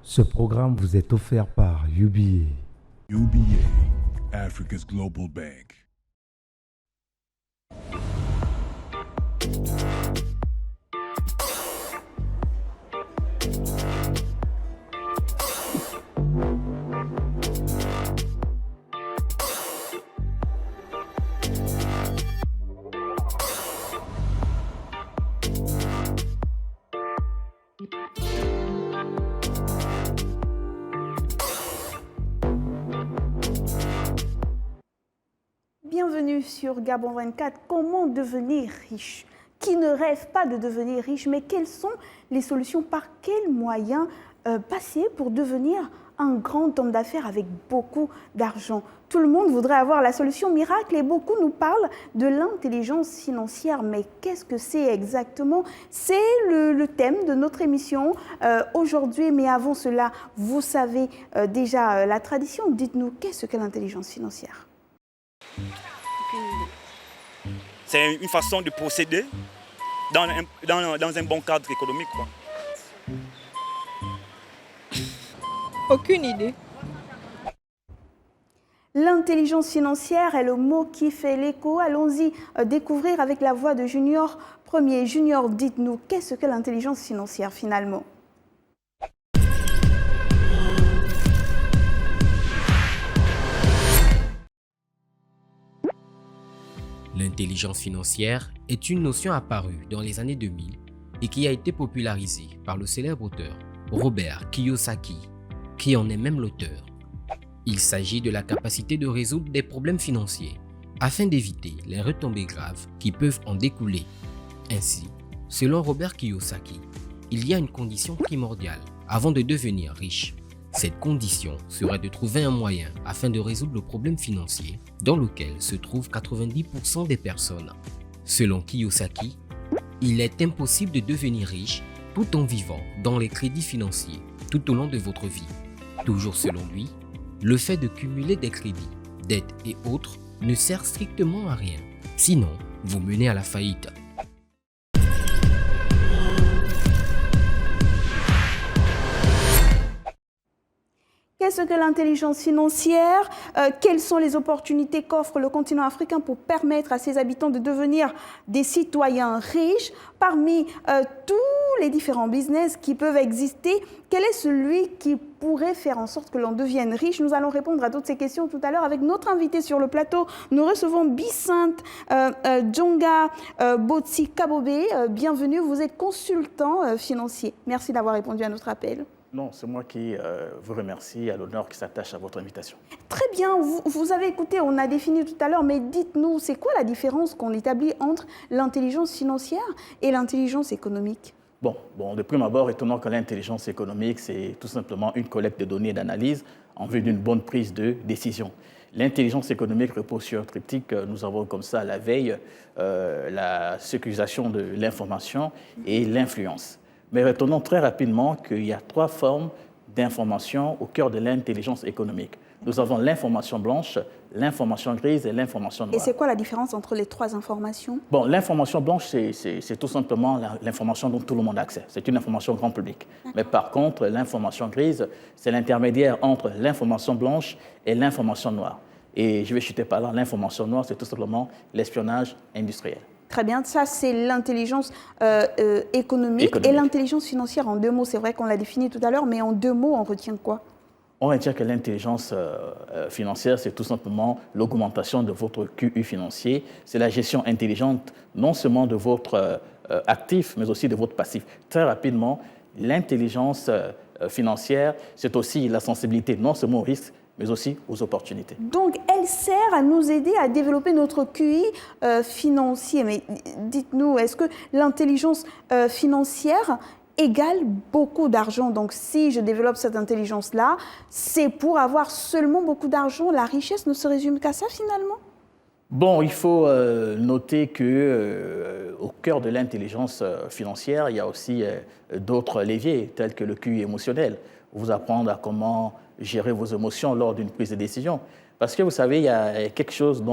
Ce programme vous est offert par UBA. UBA, Africa's Global Bank. Bienvenue sur Gabon 24. Comment devenir riche? Qui ne rêve pas de devenir riche? Mais quelles sont les solutions? Par quels moyens passer pour devenir un grand homme d'affaires avec beaucoup d'argent? Tout le monde voudrait avoir la solution miracle et beaucoup nous parlent de l'intelligence financière. Mais qu'est-ce que c'est exactement? C'est le thème de notre émission aujourd'hui. Mais avant cela, vous savez déjà la tradition. Dites-nous, qu'est-ce que l'intelligence financière? C'est une façon de procéder dans un bon cadre économique, quoi. Aucune idée. L'intelligence financière est le mot qui fait l'écho. Allons-y découvrir avec la voix de Junior. Premier, Junior, dites-nous, qu'est-ce que l'intelligence financière finalement? L'intelligence financière est une notion apparue dans les années 2000 et qui a été popularisée par le célèbre auteur Robert Kiyosaki, qui en est même l'auteur. Il s'agit de la capacité de résoudre des problèmes financiers afin d'éviter les retombées graves qui peuvent en découler. Ainsi, selon Robert Kiyosaki, il y a une condition primordiale avant de devenir riche. Cette condition serait de trouver un moyen afin de résoudre le problème financier dans lequel se trouvent 90% des personnes. Selon Kiyosaki, il est impossible de devenir riche tout en vivant dans les crédits financiers tout au long de votre vie. Toujours selon lui, le fait de cumuler des crédits, dettes et autres ne sert strictement à rien. Sinon, vous menez à la faillite. Qu'est-ce que l'intelligence financière? Quelles sont les opportunités qu'offre le continent africain pour permettre à ses habitants de devenir des citoyens riches? Parmi tous les différents business qui peuvent exister, quel est celui qui pourrait faire en sorte que l'on devienne riche? Nous allons répondre à toutes ces questions tout à l'heure avec notre invité sur le plateau. Nous recevons Bicinte Djonga Botsi Kabobé. Bienvenue, vous êtes consultant financier. Merci d'avoir répondu à notre appel. Non, c'est moi qui vous remercie à l'honneur qui s'attache à votre invitation. Très bien, vous avez écouté, on a défini tout à l'heure, mais dites-nous, c'est quoi la différence qu'on établit entre l'intelligence financière et l'intelligence économique? Bon, de prime abord, étonnant que l'intelligence économique, c'est tout simplement une collecte de données et d'analyse en vue d'une bonne prise de décision. L'intelligence économique repose sur un triptyque. Nous avons comme ça à la veille la sécurisation de l'information et l'influence. Mais retenons très rapidement qu'il y a trois formes d'information au cœur de l'intelligence économique. Nous avons l'information blanche, l'information grise et l'information noire. Et c'est quoi la différence entre les trois informations? Bon, l'information blanche, c'est tout simplement l'information dont tout le monde a accès. C'est une information grand public. Mais par contre, l'information grise, c'est l'intermédiaire entre l'information blanche et l'information noire. Et je vais chuter par là, l'information noire, c'est tout simplement l'espionnage industriel. Très bien, ça c'est l'intelligence économique. Et l'intelligence financière en deux mots. C'est vrai qu'on l'a défini tout à l'heure, mais en deux mots, on retient quoi? On retient que l'intelligence financière, c'est tout simplement l'augmentation de votre QI financier. C'est la gestion intelligente non seulement de votre actif, mais aussi de votre passif. Très rapidement, l'intelligence financière, c'est aussi la sensibilité non seulement aux risques, mais aussi aux opportunités. Donc, elle sert à nous aider à développer notre QI financier. Mais dites-nous, est-ce que l'intelligence financière égale beaucoup d'argent? Donc, si je développe cette intelligence-là, c'est pour avoir seulement beaucoup d'argent. La richesse ne se résume qu'à ça, finalement? Bon, il faut noter qu'au cœur de l'intelligence financière, il y a aussi d'autres leviers, tels que le QI émotionnel. Vous apprendre à comment gérer vos émotions lors d'une prise de décision. Parce que vous savez, il y a quelque chose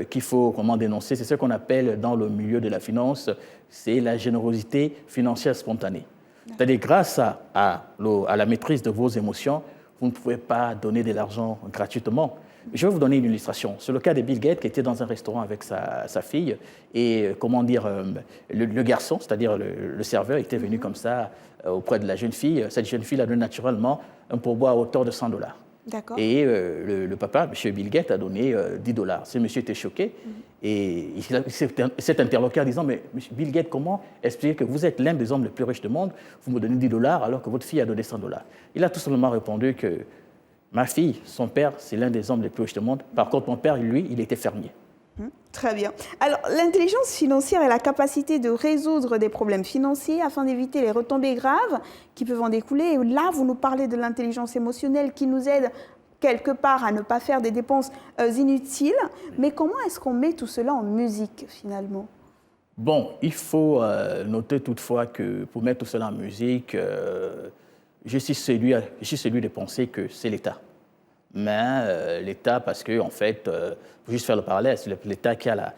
qu'il faut dénoncer, c'est ce qu'on appelle dans le milieu de la finance, c'est la générosité financière spontanée. C'est-à-dire grâce à la maîtrise de vos émotions, vous ne pouvez pas donner de l'argent gratuitement. Je vais vous donner une illustration. C'est le cas de Bill Gates qui était dans un restaurant avec sa fille et, le garçon, c'est-à-dire le serveur, était venu comme ça auprès de la jeune fille. Cette jeune fille a donné naturellement un pourboire à hauteur de $100. D'accord. Et le papa, M. Bill Gates, a donné $10. Ce monsieur était choqué et il s'est interloqué en disant « Mais M. Bill Gates, comment expliquer que vous êtes l'un des hommes les plus riches du monde, vous me donnez $10 alors que votre fille a donné $100 ?» Il a tout simplement répondu que ma fille, son père, c'est l'un des hommes les plus riches du monde. Par contre, mon père, lui, il était fermier. Très bien. Alors, l'intelligence financière est la capacité de résoudre des problèmes financiers afin d'éviter les retombées graves qui peuvent en découler. Et là, vous nous parlez de l'intelligence émotionnelle qui nous aide quelque part à ne pas faire des dépenses inutiles. Mais comment est-ce qu'on met tout cela en musique, finalement? Bon, il faut noter toutefois que pour mettre tout cela en musique, je suis celui de penser que c'est l'État. Mais l'État, parce qu'en fait, pour juste faire le parallèle, c'est l'État qui a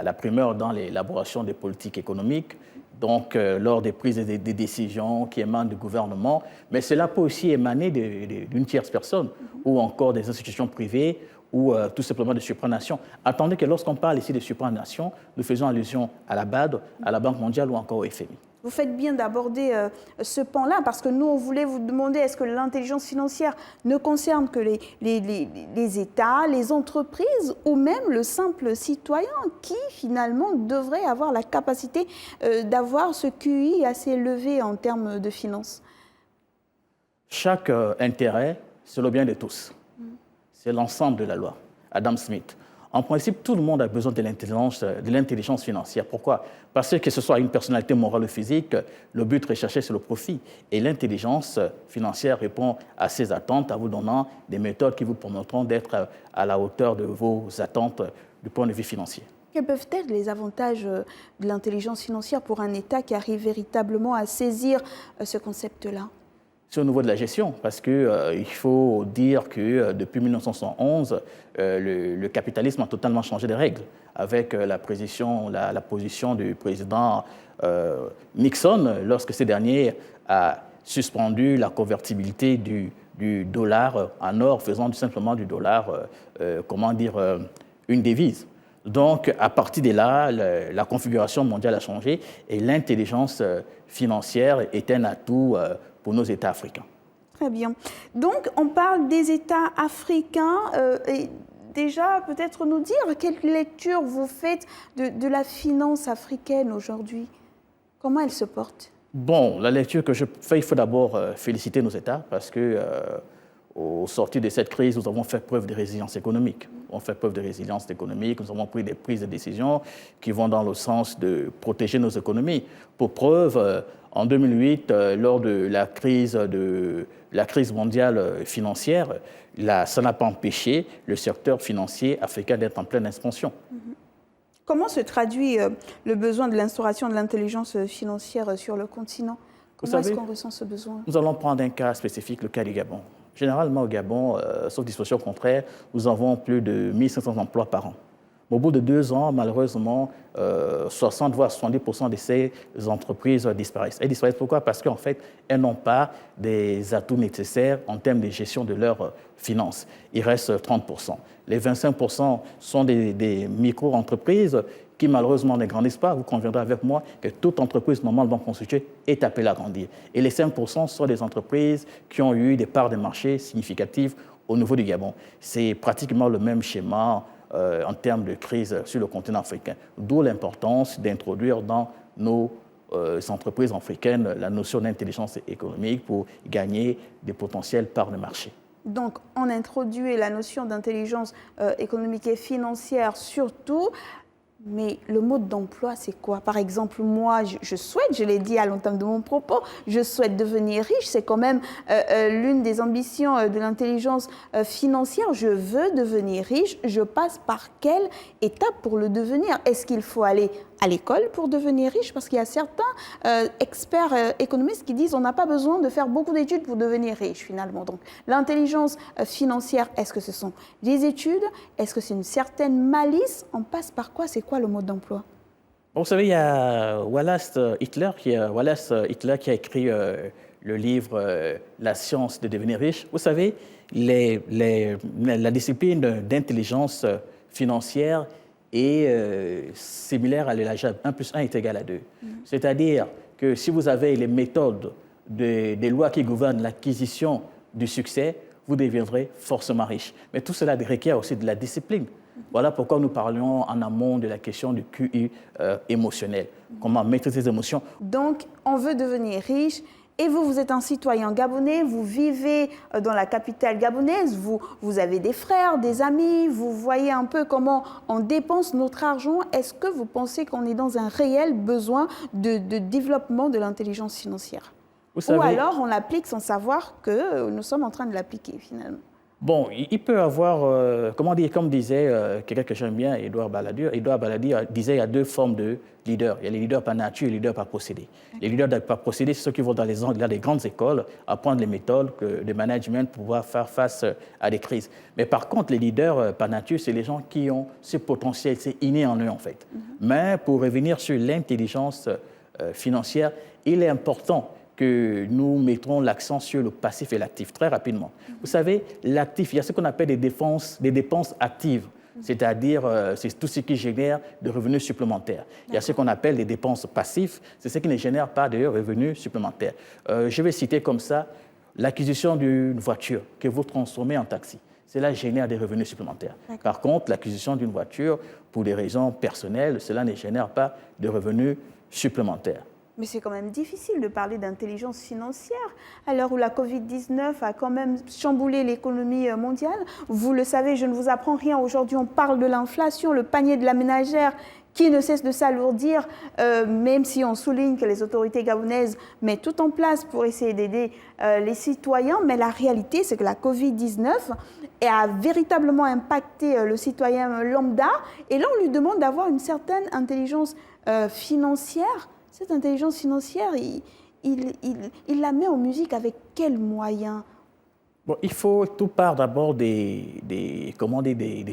la primeur dans l'élaboration des politiques économiques, donc lors des prises des décisions qui émanent du gouvernement, mais cela peut aussi émaner d'une tierce personne ou encore des institutions privées ou tout simplement de supranations. Attendez que lorsqu'on parle ici de supranations, nous faisons allusion à la BAD, à la Banque mondiale ou encore au FMI. Vous faites bien d'aborder ce pan-là, parce que nous, on voulait vous demander, est-ce que l'intelligence financière ne concerne que les États, les entreprises, ou même le simple citoyen qui, finalement, devrait avoir la capacité d'avoir ce QI assez élevé en termes de finances? Chaque intérêt, c'est le bien de tous. C'est l'ensemble de la loi. Adam Smith. En principe, tout le monde a besoin de l'intelligence financière. Pourquoi? Parce que ce soit une personnalité morale ou physique, le but recherché, c'est le profit. Et l'intelligence financière répond à ces attentes en vous donnant des méthodes qui vous permettront d'être à la hauteur de vos attentes du point de vue financier. Quels peuvent être les avantages de l'intelligence financière pour un État qui arrive véritablement à saisir ce concept-là? C'est au niveau de la gestion, parce qu'il faut dire que depuis 1971, le capitalisme a totalement changé de règles, avec la position du président Nixon, lorsque ce dernier a suspendu la convertibilité du dollar en or, faisant tout simplement du dollar, une devise. Donc, à partir de là, la configuration mondiale a changé et l'intelligence financière est un atout pour nos États africains. Très bien. Donc, on parle des États africains. Et déjà, peut-être nous dire quelle lecture vous faites de la finance africaine aujourd'hui? Comment elle se porte? Bon, la lecture que je fais, il faut d'abord féliciter nos États parce que au sortir de cette crise, nous avons fait preuve de résilience économique. On fait preuve de résilience économique, nous avons pris des prises de décision qui vont dans le sens de protéger nos économies. Pour preuve, en 2008, lors de la crise mondiale financière, ça n'a pas empêché le secteur financier africain d'être en pleine expansion. Comment se traduit le besoin de l'instauration de l'intelligence financière sur le continent? Comment est-ce qu'on ressent ce besoin? Nous allons prendre un cas spécifique, le cas du Gabon. Généralement, au Gabon, sauf disposition contraire, nous avons plus de 1500 emplois par an. Au bout de 2 ans, malheureusement, 60 voire 70% de ces entreprises disparaissent. Elles disparaissent pourquoi? Parce qu'en fait, elles n'ont pas des atouts nécessaires en termes de gestion de leurs finances. Il reste 30%. Les 25% sont des micro-entreprises qui malheureusement ne grandissent pas. Vous conviendrez avec moi que toute entreprise normalement constituée est appelée à grandir. Et les 5% sont des entreprises qui ont eu des parts de marché significatives au niveau du Gabon. C'est pratiquement le même schéma en termes de crise sur le continent africain. D'où l'importance d'introduire dans nos entreprises africaines la notion d'intelligence économique pour gagner des potentielles parts de marché. Donc, on introduit la notion d'intelligence économique et financière surtout. Mais le mode d'emploi, c'est quoi? Par exemple, moi, je souhaite, je l'ai dit à l'entame de mon propos, je souhaite devenir riche. C'est quand même l'une des ambitions de l'intelligence financière. Je veux devenir riche. Je passe par quelle étape pour le devenir? Est-ce qu'il faut aller à l'école pour devenir riche? Parce qu'il y a certains experts économistes qui disent qu'on n'a pas besoin de faire beaucoup d'études pour devenir riche, finalement. Donc, l'intelligence financière, est-ce que ce sont des études? Est-ce que c'est une certaine malice? On passe par quoi? C'est quoi le mode d'emploi? Vous savez, il y a Wallace Hitler qui a écrit le livre La science de devenir riche. Vous savez, la discipline d'intelligence financière est similaire à l'algèbre. 1 plus 1 est égal à 2. C'est-à-dire que si vous avez les méthodes des lois qui gouvernent l'acquisition du succès, vous deviendrez forcément riche. Mais tout cela requiert aussi de la discipline. Voilà pourquoi nous parlions en amont de la question du QI émotionnel. Comment maîtriser ses émotions. Donc, on veut devenir riche. Et vous, vous êtes un citoyen gabonais, vous vivez dans la capitale gabonaise, vous avez des frères, des amis, vous voyez un peu comment on dépense notre argent. Est-ce que vous pensez qu'on est dans un réel besoin de développement de l'intelligence financière? Ou alors on l'applique sans savoir que nous sommes en train de l'appliquer finalement? Bon, il peut avoir, comme disait quelqu'un que j'aime bien, Édouard Balladur disait il y a 2 formes de leaders. Il y a les leaders par nature et les leaders par procédé. Les leaders par procédé, c'est ceux qui vont dans les grandes écoles apprendre les méthodes de management pour pouvoir faire face à des crises. Mais par contre, les leaders par nature, c'est les gens qui ont ce potentiel, c'est inné en eux en fait. Mais pour revenir sur l'intelligence financière, il est important que nous mettrons l'accent sur le passif et l'actif, très rapidement. Vous savez, l'actif, il y a ce qu'on appelle des dépenses actives, c'est-à-dire c'est tout ce qui génère de revenus supplémentaires. Il y a ce qu'on appelle des dépenses passives, c'est ce qui ne génère pas de revenus supplémentaires. Je vais citer comme ça l'acquisition d'une voiture que vous transformez en taxi. Cela génère des revenus supplémentaires. Par contre, l'acquisition d'une voiture, pour des raisons personnelles, cela ne génère pas de revenus supplémentaires. Mais c'est quand même difficile de parler d'intelligence financière à l'heure où la Covid-19 a quand même chamboulé l'économie mondiale. Vous le savez, je ne vous apprends rien. Aujourd'hui, on parle de l'inflation, le panier de la ménagère qui ne cesse de s'alourdir, même si on souligne que les autorités gabonaises mettent tout en place pour essayer d'aider les citoyens. Mais la réalité, c'est que la Covid-19 a véritablement impacté le citoyen lambda. Et là, on lui demande d'avoir une certaine intelligence financière. Cette intelligence financière, il la met en musique avec quels moyens? Bon, tout part d'abord des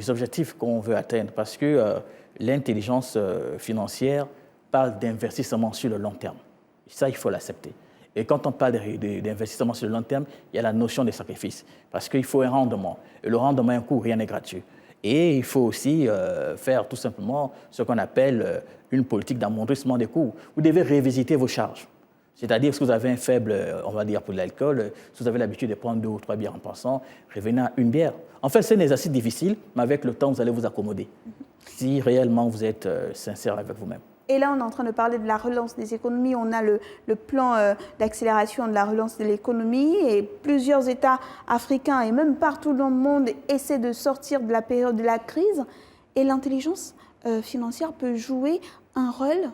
objectifs qu'on veut atteindre, parce que l'intelligence financière parle d'investissement sur le long terme. Ça, il faut l'accepter. Et quand on parle d'investissement sur le long terme, il y a la notion des sacrifices, parce qu'il faut un rendement. Et le rendement, un coût, rien n'est gratuit. Et il faut aussi faire tout simplement ce qu'on appelle une politique d'amortissement des coûts. Vous devez révisiter vos charges. C'est-à-dire, si vous avez un faible, on va dire pour l'alcool, si vous avez l'habitude de prendre 2 ou 3 bières en passant, revenez à une bière. En fait, c'est un exercice difficile, mais avec le temps, vous allez vous accommoder. Si réellement vous êtes sincère avec vous-même. Et là, on est en train de parler de la relance des économies. On a le plan d'accélération de la relance de l'économie et plusieurs États africains et même partout dans le monde essaient de sortir de la période de la crise. Et l'intelligence financière peut jouer un rôle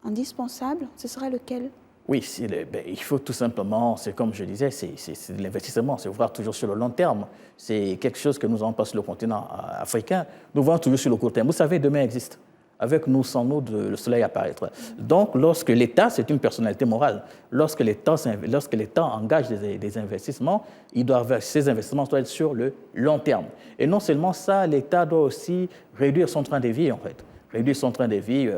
indispensable. Ce sera lequel? Oui, il faut tout simplement, c'est comme je disais, c'est de l'investissement, c'est voir toujours sur le long terme. C'est quelque chose que nous avons pas sur le continent africain. Nous voyons toujours sur le court terme. Vous savez, demain existe. Avec nous, sans nous, le soleil apparaîtra. Donc, lorsque l'État, c'est une personnalité morale, lorsque l'État engage des investissements, ces investissements doivent être sur le long terme. Et non seulement ça, l'État doit aussi réduire son train de vie, en fait. Réduire son train de vie.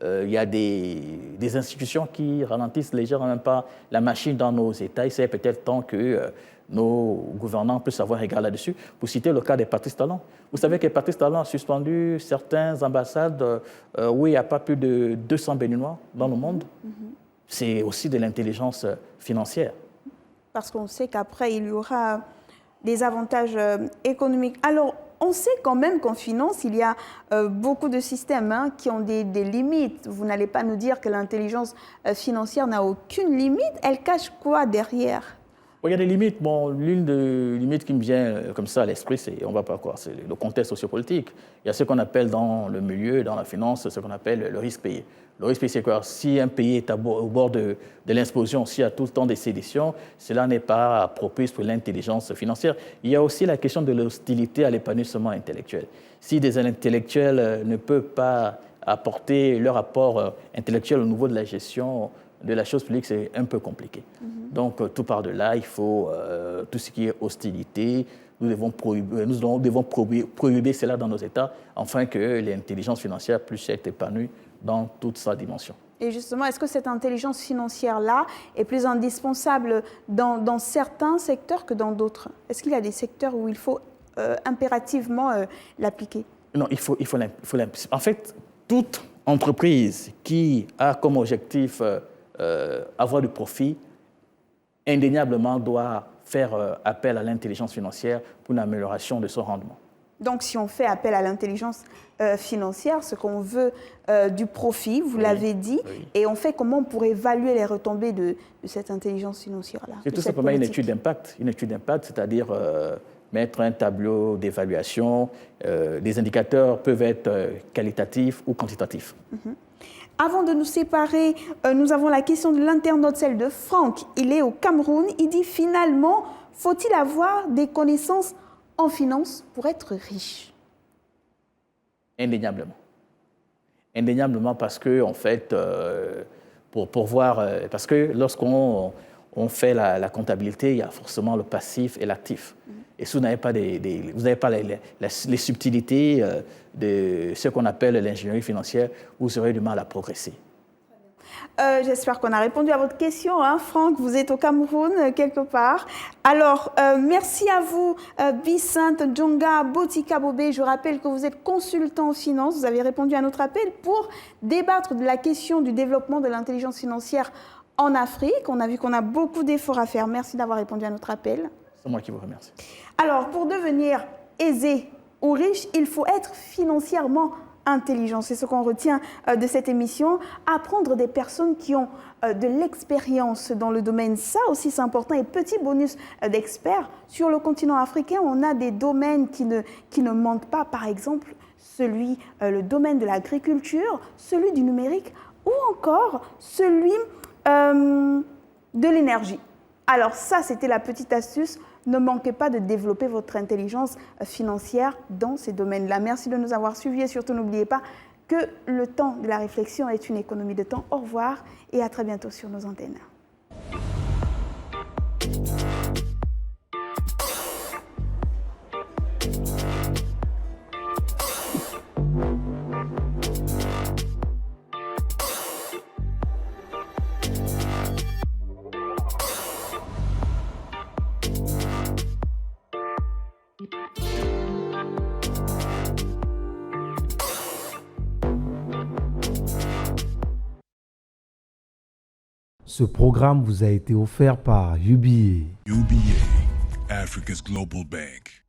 Il y a des institutions qui ralentissent légèrement même pas la machine dans nos États. Il serait peut-être temps que nos gouvernants puissent avoir regard là-dessus. Pour citer le cas de Patrice Talon. Vous savez que Patrice Talon a suspendu certaines ambassades où il n'y a pas plus de 200 Béninois dans le monde. C'est aussi de l'intelligence financière. Parce qu'on sait qu'après, il y aura des avantages économiques. Alors, on sait quand même qu'en finance, il y a beaucoup de systèmes qui ont des limites. Vous n'allez pas nous dire que l'intelligence financière n'a aucune limite. Elle cache quoi derrière? Il y a des limites. Bon, l'une des limites qui me vient comme ça à l'esprit, c'est le contexte sociopolitique. Il y a ce qu'on appelle dans le milieu, dans la finance, ce qu'on appelle le risque payé. Le risque payé, c'est quoi? Si un pays est au bord de l'explosion, s'il y a tout le temps des séditions, cela n'est pas propice pour l'intelligence financière. Il y a aussi la question de l'hostilité à l'épanouissement intellectuel. Si des intellectuels ne peuvent pas apporter leur apport intellectuel au niveau de la gestion de la chose publique, c'est un peu compliqué. Donc, tout par de là, il faut tout ce qui est hostilité. Nous devons prohiber cela dans nos États afin que l'intelligence financière puisse être épanouie dans toute sa dimension. Et justement, est-ce que cette intelligence financière-là est plus indispensable dans certains secteurs que dans d'autres? Est-ce qu'il y a des secteurs où il faut impérativement l'appliquer? Non, il faut l'impliquer. En fait, toute entreprise qui a comme objectif avoir du profit, indéniablement doit faire appel à l'intelligence financière pour une amélioration de son rendement. Donc, si on fait appel à l'intelligence financière, ce qu'on veut du profit, vous l'avez dit, et on fait comment pour évaluer les retombées de cette intelligence financière-là? C'est tout simplement une étude d'impact. Une étude d'impact, c'est-à-dire mettre un tableau d'évaluation. Les indicateurs peuvent être qualitatifs ou quantitatifs. Avant de nous séparer, nous avons la question de l'internaute, celle de Franck. Il est au Cameroun. Il dit finalement, faut-il avoir des connaissances en finance pour être riche? Indéniablement. Indéniablement parce que, en fait, pour voir, parce que lorsqu'on fait la comptabilité, il y a forcément le passif et l'actif. Et si vous n'avez pas, vous n'avez pas les subtilités de ce qu'on appelle l'ingénierie financière, vous aurez du mal à progresser. J'espère qu'on a répondu à votre question, hein, Franck. Vous êtes au Cameroun, quelque part. Alors, merci à vous, Bicinte Djonga Botika Bobé. Je rappelle que vous êtes consultant en finance. Vous avez répondu à notre appel pour débattre de la question du développement de l'intelligence financière en Afrique. On a vu qu'on a beaucoup d'efforts à faire. Merci d'avoir répondu à notre appel. C'est moi qui vous remercie. Alors, pour devenir aisé ou riche, il faut être financièrement intelligent. C'est ce qu'on retient de cette émission. Apprendre des personnes qui ont de l'expérience dans le domaine, ça aussi c'est important. Et petit bonus d'experts, sur le continent africain, on a des domaines qui ne manquent pas. Par exemple, le domaine de l'agriculture, celui du numérique ou encore celui de l'énergie. Alors ça, c'était la petite astuce. Ne manquez pas de développer votre intelligence financière dans ces domaines-là. Merci de nous avoir suivis et surtout n'oubliez pas que le temps de la réflexion est une économie de temps. Au revoir et à très bientôt sur nos antennes. Ce programme vous a été offert par UBA. UBA, Africa's Global Bank.